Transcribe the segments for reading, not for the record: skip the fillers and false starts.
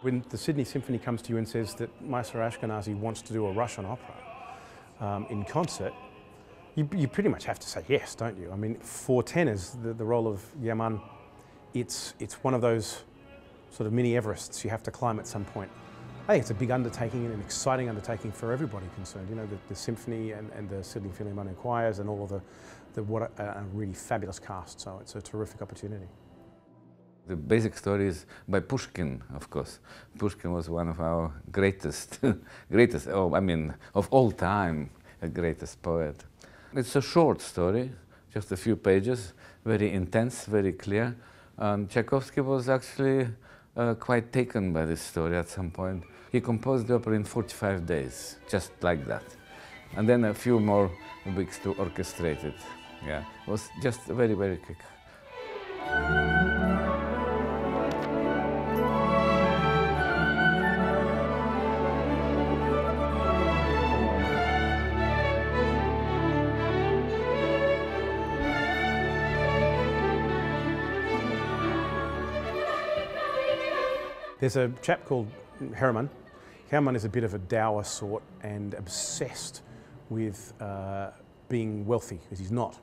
When the Sydney Symphony comes to you and says that Maestro Ashkenazy wants to do a Russian opera in concert, you pretty much have to say yes, don't you? I mean, for tenors, the role of Yaman, it's one of those sort of mini Everests you have to climb at some point. I think it's a big undertaking and an exciting undertaking for everybody concerned. You know, the symphony and the Sydney Philharmonic choirs and all of what a really fabulous cast. So it's a terrific opportunity. The basic story is by Pushkin, of course. Pushkin was one of our greatest, of all time, a greatest poet. It's a short story, just a few pages, very intense, very clear. And Tchaikovsky was actually quite taken by this story at some point. He composed the opera in 45 days, just like that. And then a few more weeks to orchestrate it. Yeah, it was just very, very quick. There's a chap called Herman. Herman is a bit of a dour sort and obsessed with being wealthy, because he's not.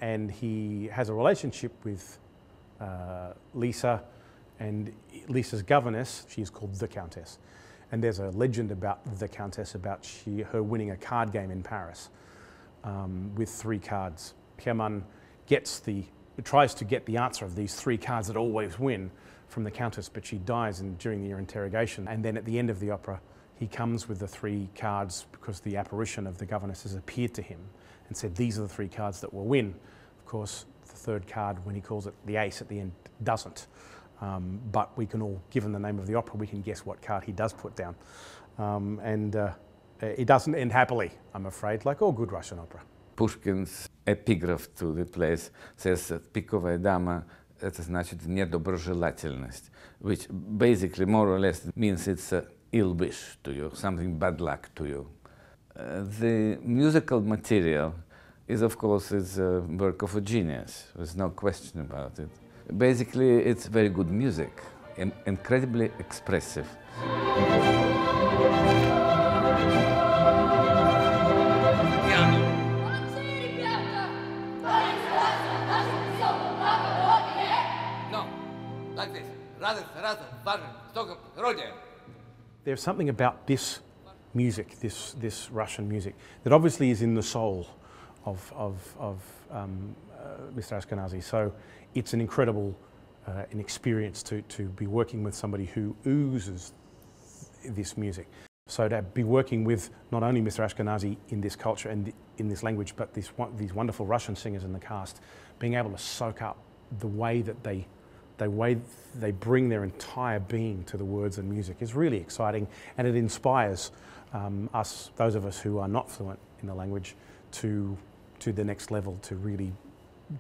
And he has a relationship with Lisa, and Lisa's governess, she is called the Countess. And there's a legend about the Countess, about her winning a card game in Paris with 3 cards. Herman tries to get the answer of these 3 cards that always win from the Countess, but she dies during your interrogation. And then at the end of the opera, he comes with the 3 cards because the apparition of the governess has appeared to him and said, these are the 3 cards that will win. Of course, the 3rd card, when he calls it the ace at the end, doesn't. But we can all, given the name of the opera, we can guess what card he does put down. It doesn't end happily, I'm afraid, like all good Russian opera. Pushkin's epigraph to the place says that пиковая дама — это значит недоброжелательность, which basically more or less means it's an ill wish to you, something bad luck to you. The musical material is, of course, it's a work of a genius. There's no question about it. Basically, it's very good music, incredibly expressive. There's something about this music, this Russian music, that obviously is in the soul of Mr. Ashkenazy. So it's an incredible an experience to be working with somebody who oozes this music. So to be working with not only Mr. Ashkenazy in this culture and in this language, but these wonderful Russian singers in the cast, being able to soak up the way that they bring their entire being to the words and music is really exciting, and it inspires those of us who are not fluent in the language to the next level, to really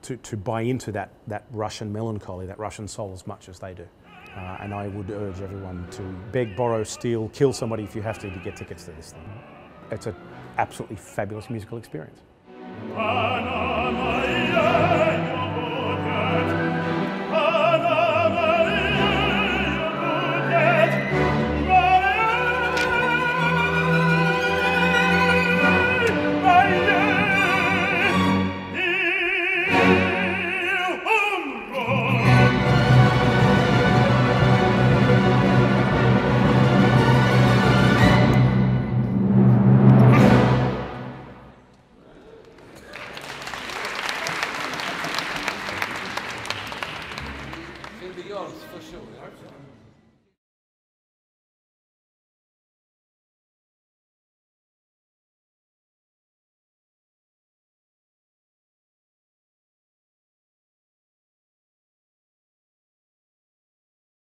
to buy into that Russian melancholy, that Russian soul as much as they do. And I would urge everyone to beg, borrow, steal, kill somebody if you have to get tickets to this thing. It's an absolutely fabulous musical experience.